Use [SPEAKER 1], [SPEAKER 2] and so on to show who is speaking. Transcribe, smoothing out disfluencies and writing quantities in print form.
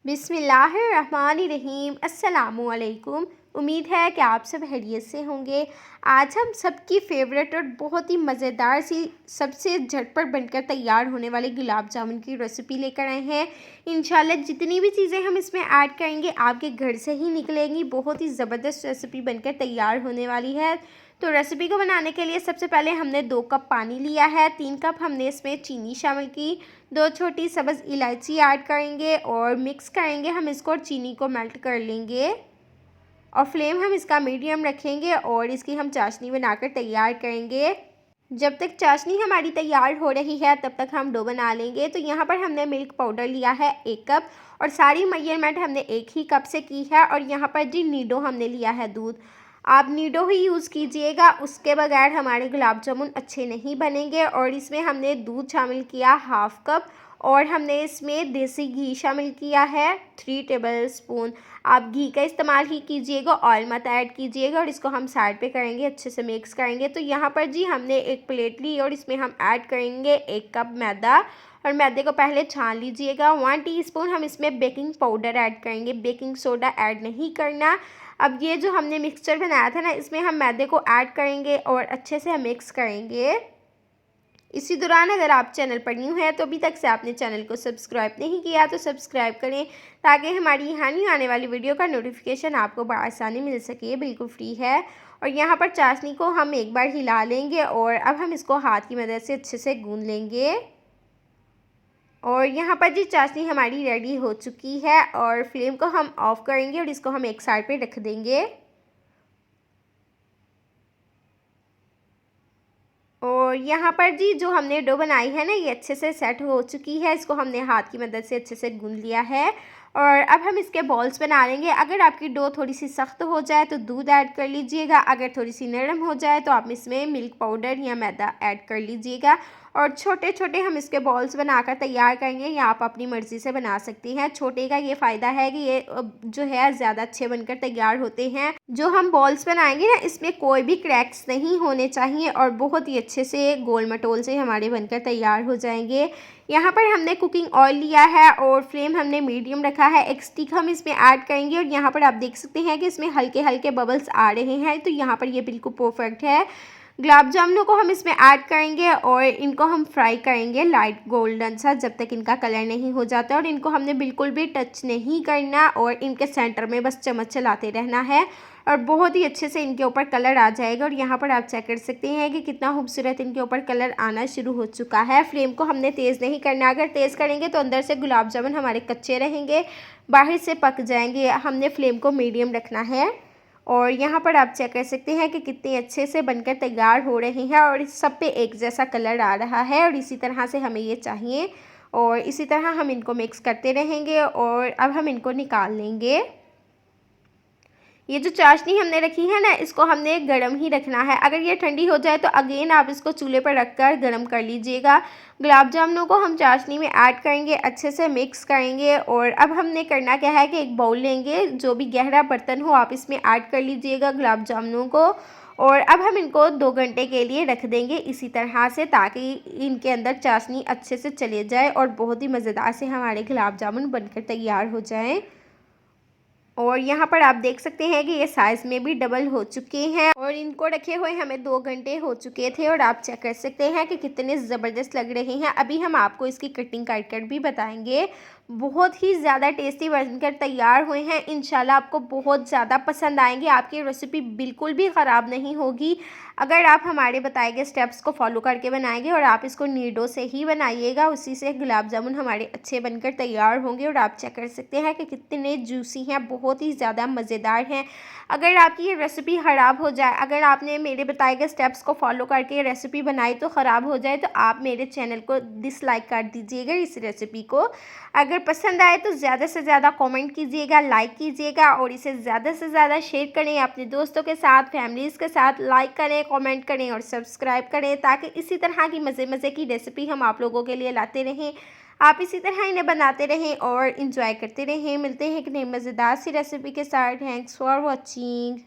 [SPEAKER 1] बिस्मिल्लाहिर्रहमानिर्रहीम। अस्सलामुअलैकुम। उम्मीद है कि आप सब खैरियत से होंगे। आज हम सबकी फेवरेट और बहुत ही मज़ेदार सी सबसे झटपट बनकर तैयार होने वाले गुलाब जामुन की रेसिपी लेकर आए हैं। इंशाल्लाह जितनी भी चीज़ें हम इसमें ऐड करेंगे आपके घर से ही निकलेंगी। बहुत ही ज़बरदस्त रेसिपी बनकर तैयार होने वाली है। तो रेसिपी को बनाने के लिए सबसे पहले हमने 2 कप पानी लिया है, 3 कप हमने इसमें चीनी शामिल की, 2 छोटी सब्ज़ इलायची ऐड करेंगे और मिक्स करेंगे हम इसको और चीनी को मेल्ट कर लेंगे। और फ्लेम हम इसका मीडियम रखेंगे और इसकी हम चाशनी बनाकर तैयार करेंगे। जब तक चाशनी हमारी तैयार हो रही है तब तक हम डो बना लेंगे। तो यहाँ पर हमने मिल्क पाउडर लिया है 1 कप और सारी मेजरमेंट हमने एक ही कप से की है। और यहाँ पर जी नीडो हमने लिया है दूध, आप नीडो ही यूज़ कीजिएगा, उसके बगैर हमारे गुलाब जामुन अच्छे नहीं बनेंगे। और इसमें हमने दूध शामिल किया 1/2 कप और हमने इसमें देसी घी शामिल किया है 3 टेबल स्पून। आप घी का इस्तेमाल ही कीजिएगा, ऑयल मत ऐड कीजिएगा। और इसको हम साइड पे करेंगे, अच्छे से मिक्स करेंगे। तो यहाँ पर जी हमने एक प्लेट ली और इसमें हम ऐड करेंगे 1 कप मैदा और मैदे को पहले छान लीजिएगा। 1 टीस्पून हम इसमें बेकिंग पाउडर ऐड करेंगे, बेकिंग सोडा ऐड नहीं करना। अब ये जो हमने मिक्सचर बनाया था ना, इसमें हम मैदे को ऐड करेंगे और अच्छे से हम मिक्स करेंगे। इसी दौरान अगर आप चैनल पर न्यू हैं तो अभी तक से आपने चैनल को सब्सक्राइब नहीं किया तो सब्सक्राइब करें ताकि हमारी यहाँ न्यू आने वाली वीडियो का नोटिफिकेशन आपको बआसानी मिल सके। बिल्कुल फ्री है। और यहाँ पर चाशनी को हम एक बार हिला लेंगे और अब हम इसको हाथ की मदद से अच्छे से गूंद लेंगे। और यहाँ पर जी चाशनी हमारी रेडी हो चुकी है और फ्लेम को हम ऑफ़ करेंगे और इसको हम एक साइड पे रख देंगे। और यहाँ पर जी जो हमने डो बनाई है ना, ये अच्छे से सेट हो चुकी है। इसको हमने हाथ की मदद से अच्छे से गूंद लिया है और अब हम इसके बॉल्स बना लेंगे। अगर आपकी डो थोड़ी सी सख्त हो जाए तो दूध ऐड कर लीजिएगा, अगर थोड़ी सी नरम हो जाए तो आप इसमें मिल्क पाउडर या मैदा ऐड कर लीजिएगा। और छोटे छोटे हम इसके बॉल्स बनाकर तैयार करेंगे, या आप अपनी मर्ज़ी से बना सकती हैं। छोटे का ये फ़ायदा है कि ये जो है ज़्यादा अच्छे बनकर तैयार होते हैं। जो हम बॉल्स बनाएंगे ना, इसमें कोई भी क्रैक्स नहीं होने चाहिए और बहुत ही अच्छे से गोल मटोल से हमारे बनकर तैयार हो जाएंगे। यहाँ पर हमने कुकिंग ऑयल लिया है और फ्लेम हमने मीडियम रखा है। एक स्टिक हम इसमें ऐड करेंगे और यहाँ पर आप देख सकते हैं कि इसमें हल्के हल्के बबल्स आ रहे हैं। तो यहाँ पर ये बिल्कुल परफेक्ट है। गुलाब जामुनों को हम इसमें ऐड करेंगे और इनको हम फ्राई करेंगे लाइट गोल्डन सा, जब तक इनका कलर नहीं हो जाता। और इनको हमने बिल्कुल भी टच नहीं करना और इनके सेंटर में बस चम्मच चलाते रहना है और बहुत ही अच्छे से इनके ऊपर कलर आ जाएगा। और यहाँ पर आप चेक कर सकते हैं कि कितना खूबसूरत इनके ऊपर कलर आना शुरू हो चुका है। फ्लेम को हमने तेज़ नहीं करना, अगर तेज़ करेंगे तो अंदर से गुलाब जामुन हमारे कच्चे रहेंगे, बाहर से पक जाएंगे। हमने फ्लेम को मीडियम रखना है। और यहाँ पर आप चेक कर सकते हैं कि कितने अच्छे से बनकर तैयार हो रहे हैं और इस सब पे एक जैसा कलर आ रहा है। और इसी तरह से हमें ये चाहिए और इसी तरह हम इनको मिक्स करते रहेंगे और अब हम इनको निकाल लेंगे। ये जो चाशनी हमने रखी है ना, इसको हमने गर्म ही रखना है। अगर ये ठंडी हो जाए तो अगेन आप इसको चूल्हे पर रखकर गर्म कर लीजिएगा। गुलाब जामुनों को हम चाशनी में ऐड करेंगे, अच्छे से मिक्स करेंगे। और अब हमने करना क्या है कि एक बाउल लेंगे, जो भी गहरा बर्तन हो आप इसमें ऐड कर लीजिएगा गुलाब जामुनों को। और अब हम इनको 2 घंटे के लिए रख देंगे इसी तरह से, ताकि इनके अंदर चाशनी अच्छे से चले जाए और बहुत ही मज़ेदार से हमारे गुलाब जामुन बनकर तैयार हो जाएं। और यहाँ पर आप देख सकते हैं कि ये साइज़ में भी डबल हो चुके हैं और इनको रखे हुए हमें 2 घंटे हो चुके थे। और आप चेक कर सकते हैं कि कितने ज़बरदस्त लग रहे हैं। अभी हम आपको इसकी कटिंग कर भी बताएंगे। बहुत ही ज़्यादा टेस्टी बनकर तैयार हुए हैं। इंशाल्लाह आपको बहुत ज़्यादा पसंद आएंगे, आपकी रेसिपी बिल्कुल भी ख़राब नहीं होगी अगर आप हमारे बताए गए स्टेप्स को फॉलो करके बनाएंगे। और आप इसको नीडो से ही बनाइएगा, उसी से गुलाब जामुन हमारे अच्छे बनकर तैयार होंगे। और आप चेक कर सकते हैं कि कितने जूसी हैं, बहुत ही ज़्यादा मज़ेदार हैं। अगर आपकी ये रेसिपी ख़राब हो जाए, अगर आपने मेरे बताए गए स्टेप्स को फॉलो करके ये रेसिपी बनाई तो ख़राब हो जाए, तो आप मेरे चैनल को डिसलाइक कर दीजिएगा इस रेसिपी को। अगर पसंद आए तो ज़्यादा से ज़्यादा कमेंट कीजिएगा, लाइक कीजिएगा और इसे ज़्यादा से ज़्यादा शेयर करें अपने दोस्तों के साथ, फैमिलीज़ के साथ। लाइक करें, कमेंट करें और सब्सक्राइब करें, ताकि इसी तरह की मज़े की रेसिपी हम आप लोगों के लिए लाते रहें। आप इसी तरह इन्हें बनाते रहें और इंजॉय करते रहें। मिलते हैं एक नई मज़ेदार सी रेसिपी के साथ। Thanks for watching.